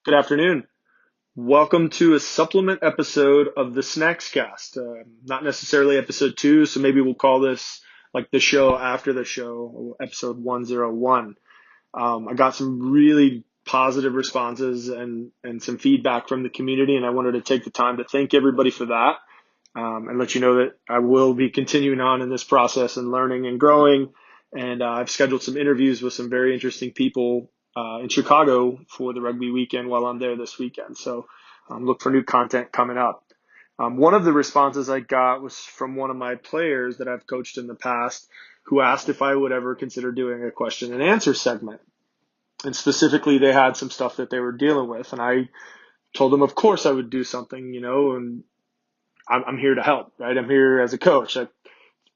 Good afternoon. Welcome to a supplement episode of the Snackscast. Not necessarily episode 2, so maybe we'll call this like the show after the show, episode 101. I got some really positive responses and some feedback from the community, and I wanted to take the time to thank everybody for that, and let you know that I will be continuing on in this process and learning and growing. And I've scheduled some interviews with some very interesting people in Chicago for the rugby weekend while I'm there this weekend. So look for new content coming up. One of the responses I got was from one of my players that I've coached in the past who asked if I would ever consider doing a question and answer segment. And specifically, they had some stuff that they were dealing with. And I told them, of course, I would do something, and I'm here to help, right? I'm here as a coach.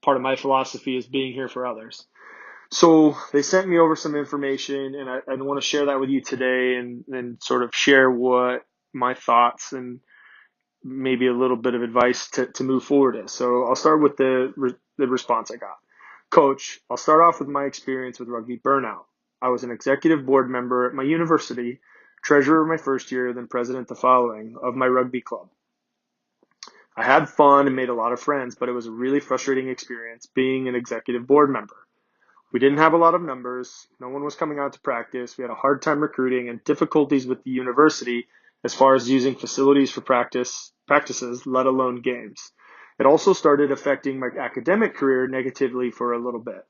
Part of my philosophy is being here for others. So they sent me over some information, and I want to share that with you today and sort of share what my thoughts and maybe a little bit of advice to move forward is. So I'll start with the response I got. Coach, I'll start off with my experience with Rugby Burnout. I was an executive board member at my university, treasurer my first year, then president the following of my rugby club. I had fun and made a lot of friends, but it was a really frustrating experience being an executive board member. We didn't have a lot of numbers. No one was coming out to practice. We had a hard time recruiting and difficulties with the university as far as using facilities for practices, let alone games. It also started affecting my academic career negatively for a little bit.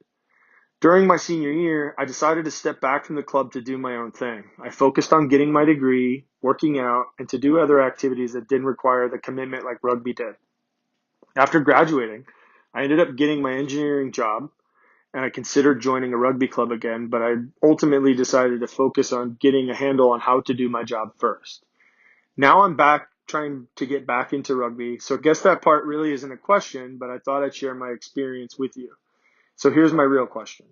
During my senior year, I decided to step back from the club to do my own thing. I focused on getting my degree, working out, and to do other activities that didn't require the commitment like rugby did. After graduating, I ended up getting my engineering job, and I considered joining a rugby club again, but I ultimately decided to focus on getting a handle on how to do my job first. Now I'm back trying to get back into rugby, so I guess that part really isn't a question, but I thought I'd share my experience with you. So here's my real question.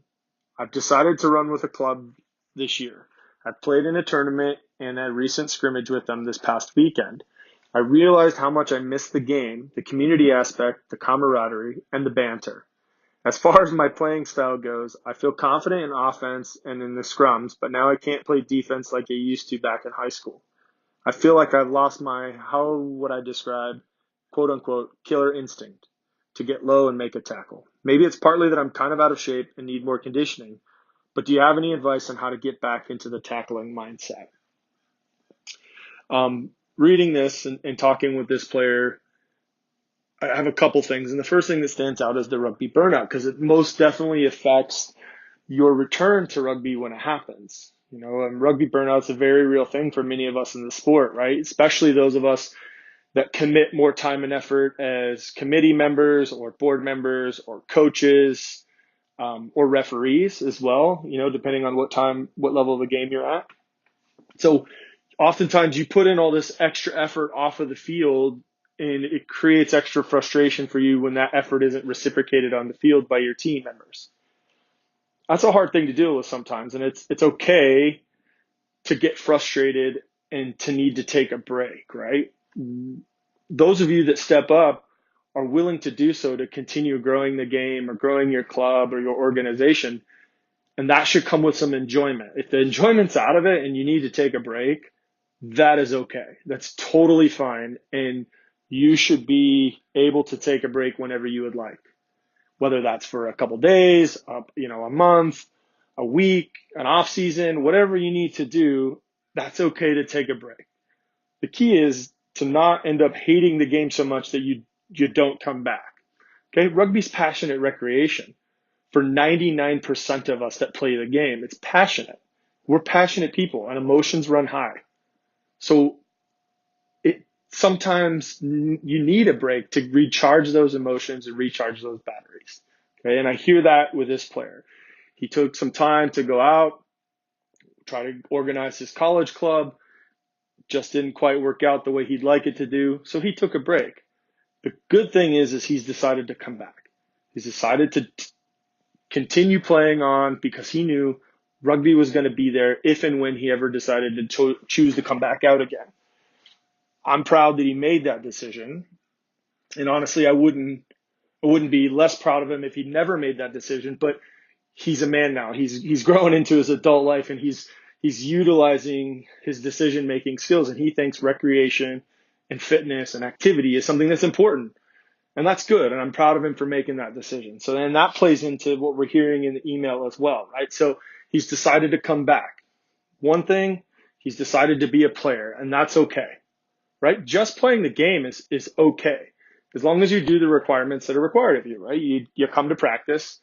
I've decided to run with a club this year. I've played in a tournament and a recent scrimmage with them this past weekend. I realized how much I missed the game, the community aspect, the camaraderie, and the banter. As far as my playing style goes, I feel confident in offense and in the scrums, but now I can't play defense like I used to back in high school. I feel like I've lost my, how would I describe, quote unquote, killer instinct to get low and make a tackle. Maybe it's partly that I'm kind of out of shape and need more conditioning, but do you have any advice on how to get back into the tackling mindset? Reading this and talking with this player, I have a couple things. And the first thing that stands out is the rugby burnout, because it most definitely affects your return to rugby when it happens. Rugby burnout is a very real thing for many of us in the sport, right? Especially those of us that commit more time and effort as committee members or board members or coaches, or referees as well, depending on what level of the game you're at. So oftentimes you put in all this extra effort off of the field, and it creates extra frustration for you when that effort isn't reciprocated on the field by your team members. That's a hard thing to deal with sometimes, and it's okay to get frustrated and to need to take a break, right? Those of you that step up are willing to do so to continue growing the game or growing your club or your organization, and that should come with some enjoyment. If the enjoyment's out of it and you need to take a break, that is okay. That's totally fine, and you should be able to take a break whenever you would like, whether that's for a couple days, a month, a week, an off season, whatever you need to do. That's okay to take a break. The key is to not end up hating the game so much that you don't come back. Okay, rugby's passionate recreation. For 99% of us that play the game, it's passionate. We're passionate people, and emotions run high. So sometimes you need a break to recharge those emotions and recharge those batteries. Okay, and I hear that with this player. He took some time to go out, try to organize his college club, just didn't quite work out the way he'd like it to do, so he took a break. The good thing is he's decided to come back. He's decided to continue playing on because he knew rugby was going to be there if and when he ever decided to choose to come back out again. I'm proud that he made that decision. And honestly, I wouldn't be less proud of him if he'd never made that decision, but he's a man now. He's grown into his adult life, and he's He's utilizing his decision-making skills, and he thinks recreation and fitness and activity is something that's important. And that's good. And I'm proud of him for making that decision. So then that plays into what we're hearing in the email as well, right? So he's decided to come back. One thing, he's decided to be a player, and that's okay, right? Just playing the game is okay. As long as you do the requirements that are required of you, right? You come to practice,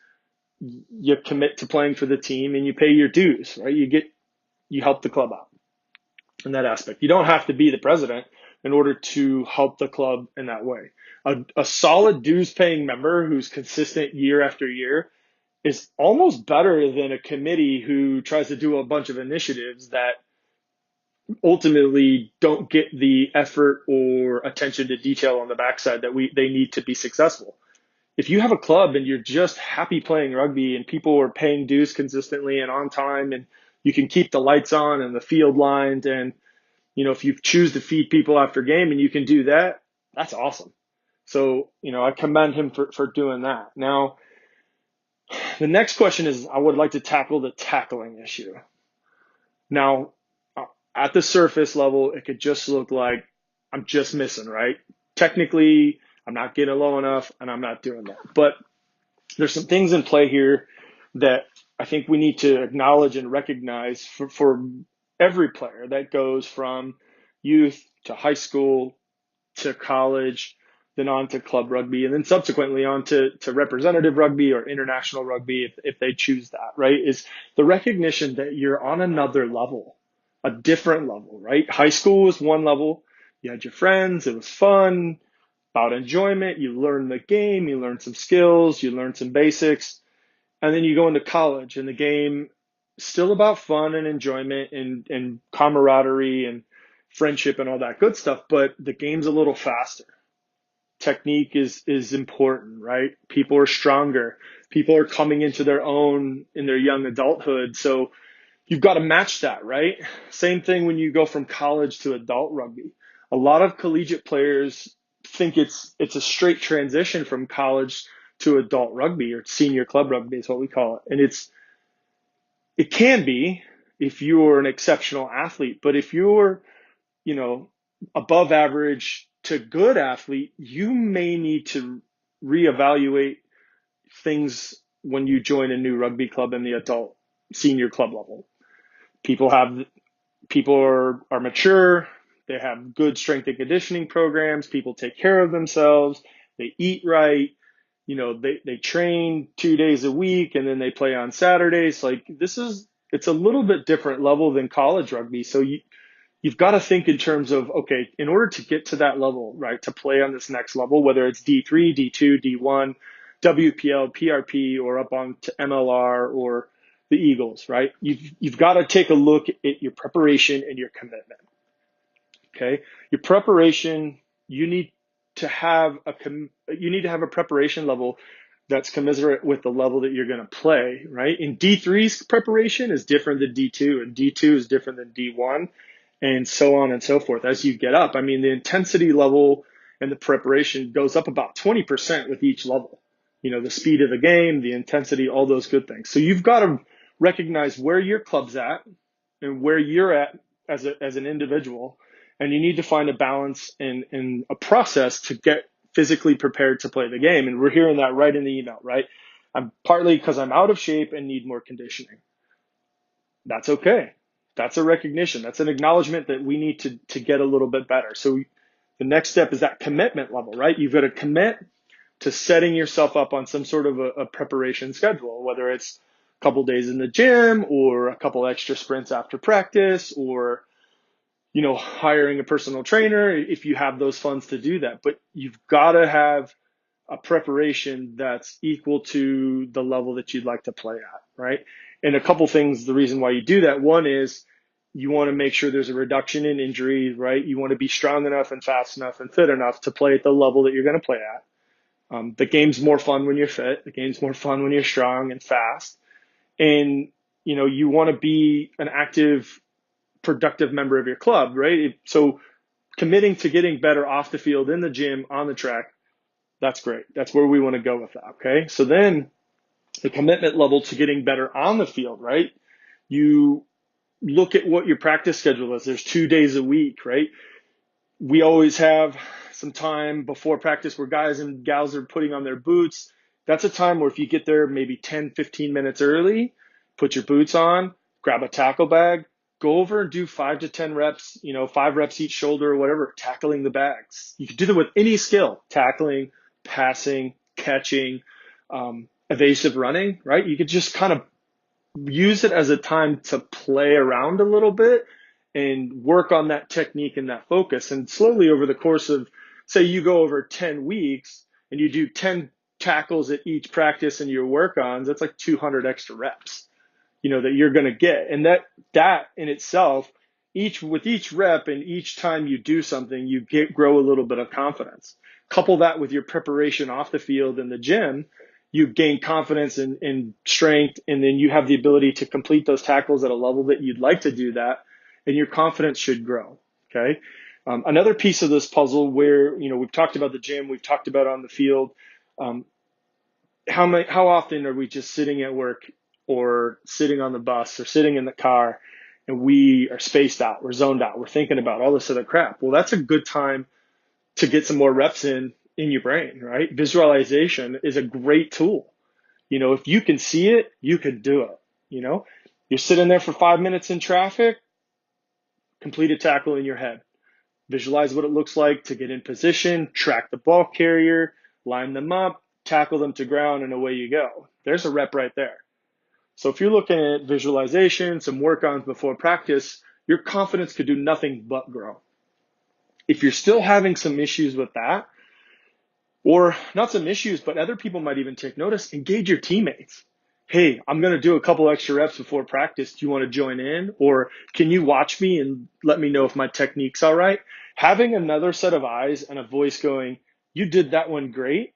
you commit to playing for the team, and you pay your dues, right? You help the club out in that aspect. You don't have to be the president in order to help the club in that way. A solid dues paying member who's consistent year after year is almost better than a committee who tries to do a bunch of initiatives that ultimately don't get the effort or attention to detail on the backside that they need to be successful. If you have a club and you're just happy playing rugby and people are paying dues consistently and on time, and you can keep the lights on and the field lined, and if you choose to feed people after game and you can do that, that's awesome. So, I commend him for doing that. Now, the next question is, I would like to tackle the tackling issue. Now, at the surface level, it could just look like I'm just missing, right? Technically, I'm not getting low enough and I'm not doing that. But there's some things in play here that I think we need to acknowledge and recognize for every player that goes from youth to high school to college, then on to club rugby, and then subsequently on to representative rugby or international rugby if they choose that, right? Is the recognition that you're on another level, a different level, right? High school was one level. You had your friends. It was fun, about enjoyment. You learn the game. You learn some skills. You learn some basics. And then you go into college, and the game still about fun and enjoyment and camaraderie and friendship and all that good stuff, but the game's a little faster. Technique is important, right? People are stronger. People are coming into their own in their young adulthood. So you've got to match that, right? Same thing when you go from college to adult rugby. A lot of collegiate players think it's a straight transition from college to adult rugby, or senior club rugby is what we call it. And it can be if you're an exceptional athlete, but if you're, above average to good athlete, you may need to reevaluate things when you join a new rugby club in the adult senior club level. People are mature. They have good strength and conditioning programs. People take care of themselves. They eat right. They train 2 days a week and then they play on Saturdays. It's a little bit different level than college rugby. So you've got to think in terms of, okay, in order to get to that level, right, to play on this next level, whether it's D3, D2, D1, WPL, PRP, or up on to MLR or the Eagles, right? You've got to take a look at your preparation and your commitment. Okay, your preparation, you need to have a preparation level that's commensurate with the level that you're going to play, right? In D3's preparation is different than D2, and D2 is different than D1, and so on and so forth as you get up. I mean, the intensity level and the preparation goes up about 20% with each level. The speed of the game, the intensity, all those good things. So you've got to recognize where your club's at and where you're at as an individual. And you need to find a balance and a process to get physically prepared to play the game. And we're hearing that right in the email, right? I'm partly because I'm out of shape and need more conditioning. That's okay. That's a recognition. That's an acknowledgement that we need to get a little bit better. So the next step is that commitment level, right? You've got to commit to setting yourself up on some sort of a preparation schedule, whether it's a couple days in the gym or a couple extra sprints after practice, or hiring a personal trainer if you have those funds to do that. But you've got to have a preparation that's equal to the level that you'd like to play at, right? And a couple things, the reason why you do that. One is you want to make sure there's a reduction in injury, right? You want to be strong enough and fast enough and fit enough to play at the level that you're going to play at. The game's more fun when you're fit. The game's more fun when you're strong and fast. And, you want to be an active, productive member of your club, right? So committing to getting better off the field, in the gym, on the track, that's great. That's where we want to go with that, okay? So then the commitment level to getting better on the field, right? You look at what your practice schedule is. There's 2 days a week, right? We always have some time before practice where guys and gals are putting on their boots. That's a time where if you get there maybe 10, 15 minutes early, put your boots on, grab a tackle bag, go over and do 5 to 10 reps, 5 reps each shoulder or whatever, tackling the bags. You can do that with any skill, tackling, passing, catching, evasive running, right? You could just kind of use it as a time to play around a little bit and work on that technique and that focus. And slowly over the course of, say you go over 10 weeks and you do 10 tackles at each practice and your work-ons, that's like 200 extra reps, that you're going to get. And that in itself, with each rep and each time you do something, you grow a little bit of confidence. Couple that with your preparation off the field in the gym, you gain confidence and strength, and then you have the ability to complete those tackles at a level that you'd like to do that, and your confidence should grow. Okay. Another piece of this puzzle where, we've talked about the gym, we've talked about on the field. How often are we just sitting at work or sitting on the bus or sitting in the car and we are spaced out, we're zoned out, we're thinking about all this other crap? Well, that's a good time to get some more reps in your brain, right? Visualization is a great tool. If you can see it, you can do it. You're sitting there for 5 minutes in traffic, complete a tackle in your head. Visualize what it looks like to get in position, track the ball carrier, line them up, tackle them to ground, and away you go. There's a rep right there. So if you're looking at visualization, some work-ons before practice, your confidence could do nothing but grow. If you're still having some issues with that, or not some issues, but other people might even take notice, engage your teammates. Hey, I'm going to do a couple extra reps before practice. Do you want to join in? Or can you watch me and let me know if my technique's all right? Having another set of eyes and a voice going, you did that one great,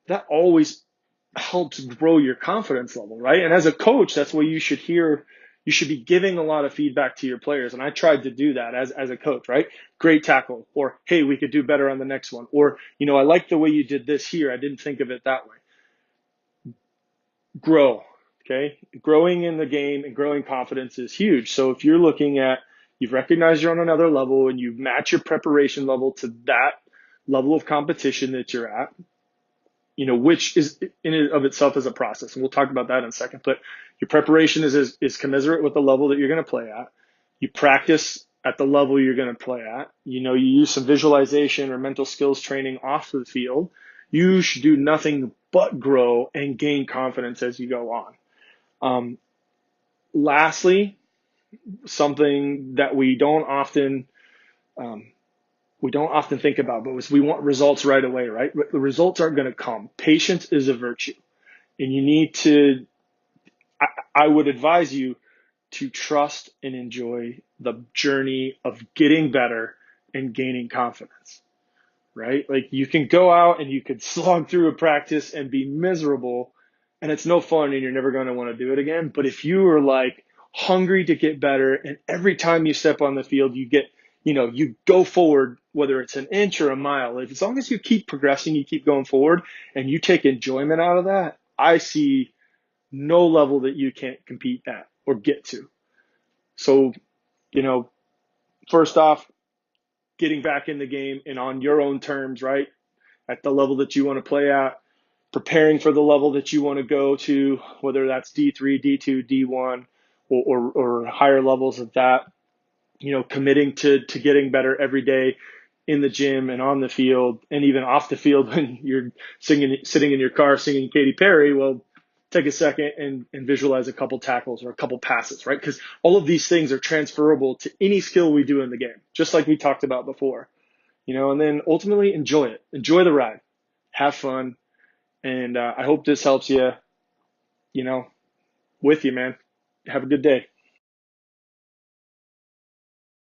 that always helps grow your confidence level, right? And as a coach, that's what you should hear. You should be giving a lot of feedback to your players. And I tried to do that as a coach, right? Great tackle. Or, hey, we could do better on the next one. Or, I like the way you did this here. I didn't think of it that way. Grow, okay? Growing in the game and growing confidence is huge. So if you're looking at, you've recognized you're on another level and you've matched your preparation level to that level of competition that you're at, which is in and of itself is a process. And we'll talk about that in a second. But your preparation is commensurate with the level that you're going to play at. You practice at the level you're going to play at. You use some visualization or mental skills training off the field. You should do nothing but grow and gain confidence as you go on. Lastly, something that we don't often think about, but we want results right away, right? The results aren't going to come. Patience is a virtue. And you need to, I would advise you to trust and enjoy the journey of getting better and gaining confidence, right? Like you can go out and you could slog through a practice and be miserable and it's no fun and you're never going to want to do it again. But if you are like hungry to get better and every time you step on the field, you go forward, whether it's an inch or a mile, as long as you keep progressing, you keep going forward and you take enjoyment out of that, I see no level that you can't compete at or get to. So, first off, getting back in the game and on your own terms, right? At the level that you want to play at, preparing for the level that you want to go to, whether that's D3, D2, D1, or higher levels of that, committing to getting better every day in the gym and on the field and even off the field when you're sitting in your car singing Katy Perry. Well, take a second and visualize a couple tackles or a couple passes, right? Because all of these things are transferable to any skill we do in the game, just like we talked about before, and then ultimately enjoy it. Enjoy the ride. Have fun. And I hope this helps you, with you, man. Have a good day.